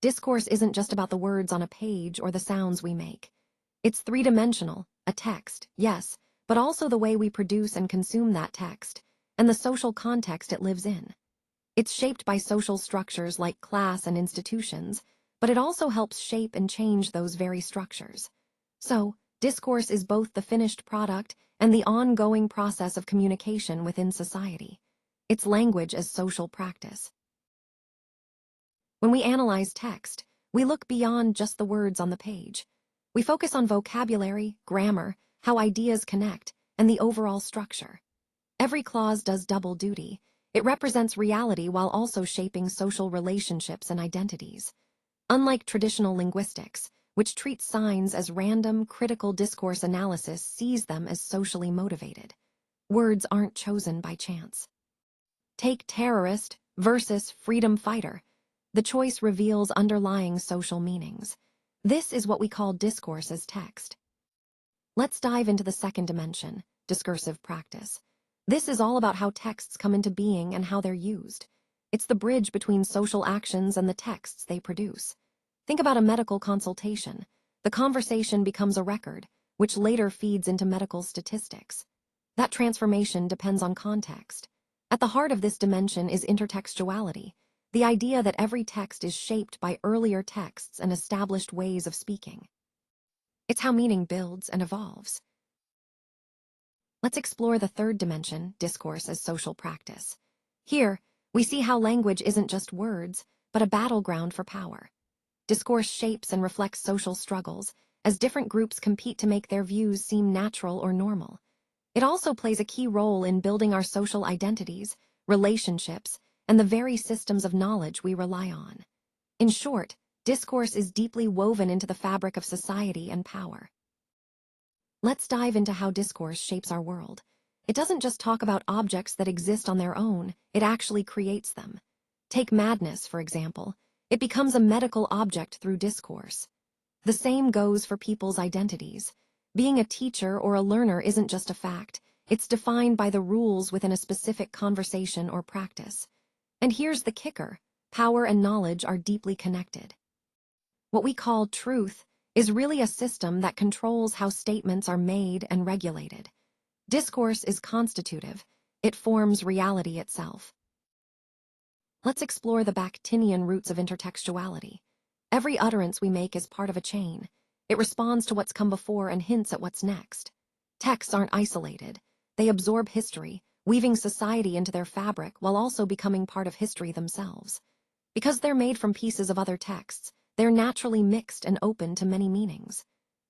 Discourse isn't just about the words on a page or the sounds we make. It's three-dimensional, a text, yes, but also the way we produce and consume that text, and the social context it lives in. It's shaped by social structures like class and institutions, but it also helps shape and change those very structures. So, discourse is both the finished product and the ongoing process of communication within society. It's language as social practice. When we analyze text, we look beyond just the words on the page. We focus on vocabulary, grammar, how ideas connect, and the overall structure. Every clause does double duty. It represents reality while also shaping social relationships and identities. Unlike traditional linguistics, which treats signs as random, critical discourse analysis sees them as socially motivated. Words aren't chosen by chance. Take terrorist versus freedom fighter. The choice reveals underlying social meanings. This is what we call discourse as text. Let's dive into the second dimension, discursive practice. This is all about how texts come into being and how they're used. It's the bridge between social actions and the texts they produce. Think about a medical consultation. The conversation becomes a record, which later feeds into medical statistics. That transformation depends on context. At the heart of this dimension is intertextuality, the idea that every text is shaped by earlier texts and established ways of speaking. It's how meaning builds and evolves. Let's explore the third dimension, discourse as social practice. Here, we see how language isn't just words, but a battleground for power. Discourse shapes and reflects social struggles, as different groups compete to make their views seem natural or normal. It also plays a key role in building our social identities, relationships, and the very systems of knowledge we rely on. In short, discourse is deeply woven into the fabric of society and power. Let's dive into how discourse shapes our world. It doesn't just talk about objects that exist on their own, it actually creates them. Take madness, for example. It becomes a medical object through discourse. The same goes for people's identities. Being a teacher or a learner isn't just a fact, it's defined by the rules within a specific conversation or practice. And here's the kicker, power and knowledge are deeply connected. What we call truth is really a system that controls how statements are made and regulated. Discourse is constitutive, it forms reality itself. Let's explore the Bakhtinian roots of intertextuality. Every utterance we make is part of a chain. It responds to what's come before and hints at what's next. Texts aren't isolated. They absorb history, weaving society into their fabric while also becoming part of history themselves. Because they're made from pieces of other texts, they're naturally mixed and open to many meanings.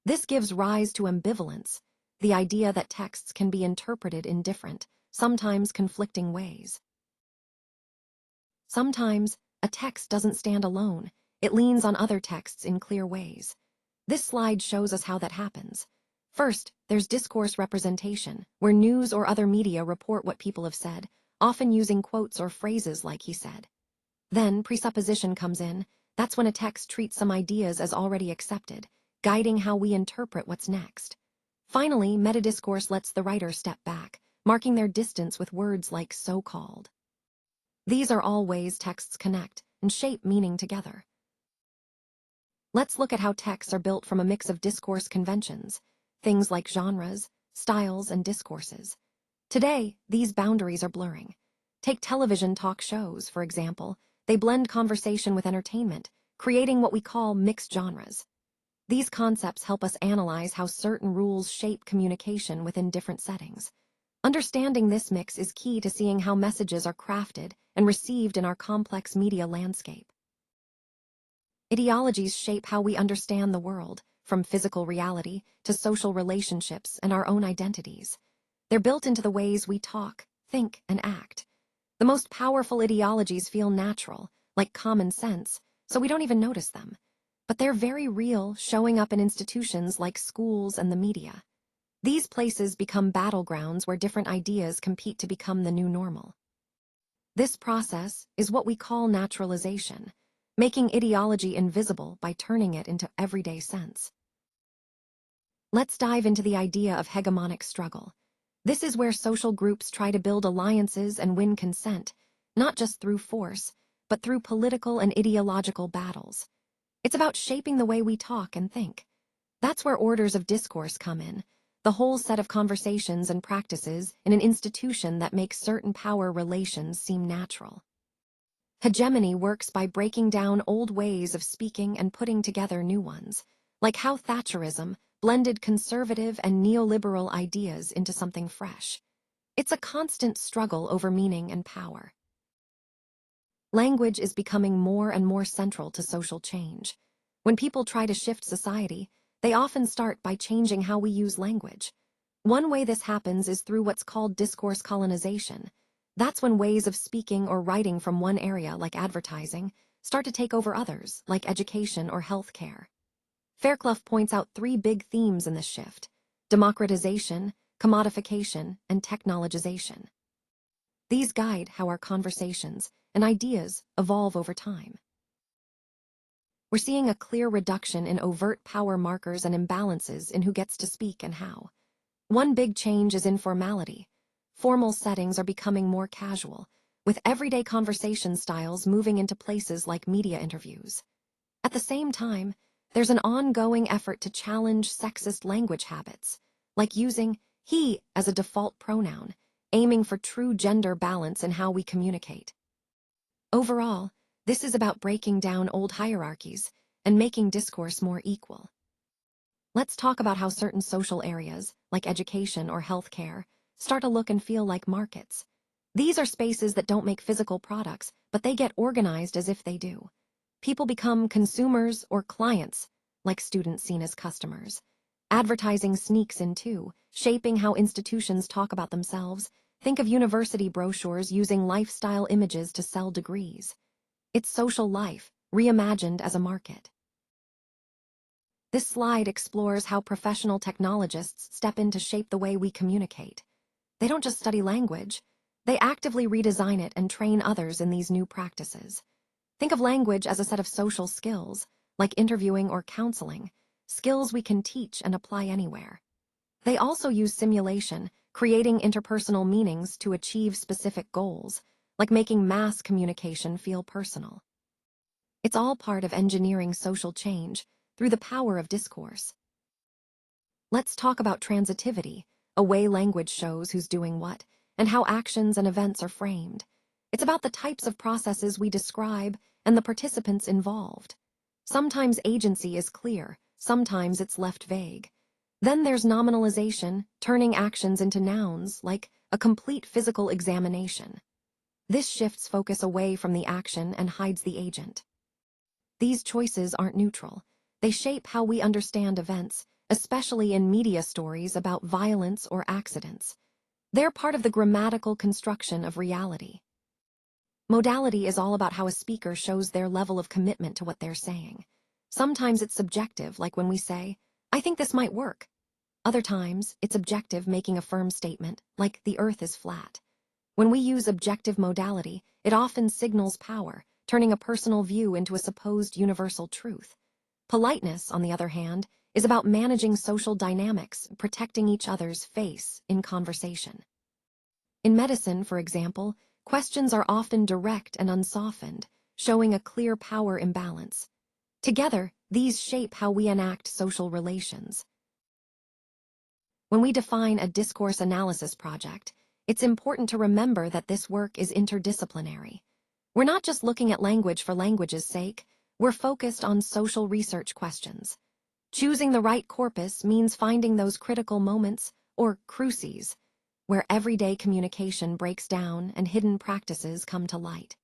This gives rise to ambivalence, the idea that texts can be interpreted in different, sometimes conflicting ways. Sometimes, a text doesn't stand alone, it leans on other texts in clear ways. This slide shows us how that happens. First, there's discourse representation, where news or other media report what people have said, often using quotes or phrases like he said. Then, presupposition comes in. That's when a text treats some ideas as already accepted, guiding how we interpret what's next. Finally, metadiscourse lets the writer step back, marking their distance with words like so-called. These are all ways texts connect and shape meaning together. Let's look at how texts are built from a mix of discourse conventions, things like genres, styles, and discourses. Today, these boundaries are blurring. Take television talk shows, for example. They blend conversation with entertainment, creating what we call mixed genres. These concepts help us analyze how certain rules shape communication within different settings. Understanding this mix is key to seeing how messages are crafted and received in our complex media landscape. Ideologies shape how we understand the world, from physical reality to social relationships and our own identities. They're built into the ways we talk, think, and act. The most powerful ideologies feel natural, like common sense, so we don't even notice them. But they're very real, showing up in institutions like schools and the media. These places become battlegrounds where different ideas compete to become the new normal. This process is what we call naturalization, making ideology invisible by turning it into everyday sense. Let's dive into the idea of hegemonic struggle. This is where social groups try to build alliances and win consent, not just through force, but through political and ideological battles. It's about shaping the way we talk and think. That's where orders of discourse come in, the whole set of conversations and practices in an institution that makes certain power relations seem natural. Hegemony works by breaking down old ways of speaking and putting together new ones, like how Thatcherism blended conservative and neoliberal ideas into something fresh. It's a constant struggle over meaning and power. Language is becoming more and more central to social change. When people try to shift society, they often start by changing how we use language. One way this happens is through what's called discourse colonization. That's when ways of speaking or writing from one area, like advertising, start to take over others, like education or healthcare. Fairclough points out three big themes in this shift: democratization, commodification, and technologization. These guide how our conversations and ideas evolve over time. We're seeing a clear reduction in overt power markers and imbalances in who gets to speak and how. One big change is informality. Formal settings are becoming more casual, with everyday conversation styles moving into places like media interviews. At the same time, there's an ongoing effort to challenge sexist language habits, like using he as a default pronoun, aiming for true gender balance in how we communicate. Overall, this is about breaking down old hierarchies and making discourse more equal. Let's talk about how certain social areas, like education or healthcare, start to look and feel like markets. These are spaces that don't make physical products, but they get organized as if they do. People become consumers or clients, like students seen as customers. Advertising sneaks in too, shaping how institutions talk about themselves. Think of university brochures using lifestyle images to sell degrees. It's social life, reimagined as a market. This slide explores how professional technologists step in to shape the way we communicate. They don't just study language, they actively redesign it and train others in these new practices. Think of language as a set of social skills, like interviewing or counseling, skills we can teach and apply anywhere. They also use simulation, creating interpersonal meanings to achieve specific goals, like making mass communication feel personal. It's all part of engineering social change through the power of discourse. Let's talk about transitivity, a way language shows who's doing what, and how actions and events are framed. It's about the types of processes we describe and the participants involved. Sometimes agency is clear, sometimes it's left vague. Then there's nominalization, turning actions into nouns, like a complete physical examination. This shifts focus away from the action and hides the agent. These choices aren't neutral. They shape how we understand events, especially in media stories about violence or accidents. They're part of the grammatical construction of reality. Modality is all about how a speaker shows their level of commitment to what they're saying. Sometimes it's subjective, like when we say, "I think this might work." Other times, it's objective, making a firm statement, like "the earth is flat." When we use objective modality, it often signals power, turning a personal view into a supposed universal truth. Politeness, on the other hand, is about managing social dynamics, protecting each other's face in conversation. In medicine, for example, questions are often direct and unsoftened, showing a clear power imbalance. Together, these shape how we enact social relations. When we define a discourse analysis project, it's important to remember that this work is interdisciplinary. We're not just looking at language for language's sake, we're focused on social research questions. Choosing the right corpus means finding those critical moments, or cruces, where everyday communication breaks down and hidden practices come to light.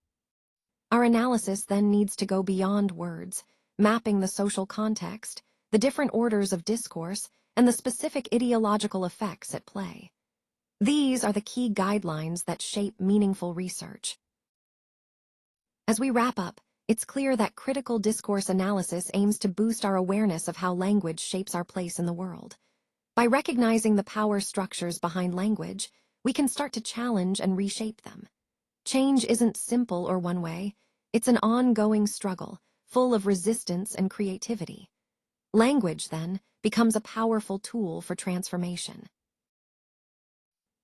Our analysis then needs to go beyond words, mapping the social context, the different orders of discourse, and the specific ideological effects at play. These are the key guidelines that shape meaningful research. As we wrap up, it's clear that critical discourse analysis aims to boost our awareness of how language shapes our place in the world. By recognizing the power structures behind language, we can start to challenge and reshape them. Change isn't simple or one way. It's an ongoing struggle, full of resistance and creativity. Language, then, becomes a powerful tool for transformation.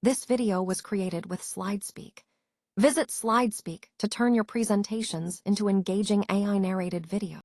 This video was created with SlideSpeak. Visit SlideSpeak to turn your presentations into engaging AI-narrated videos.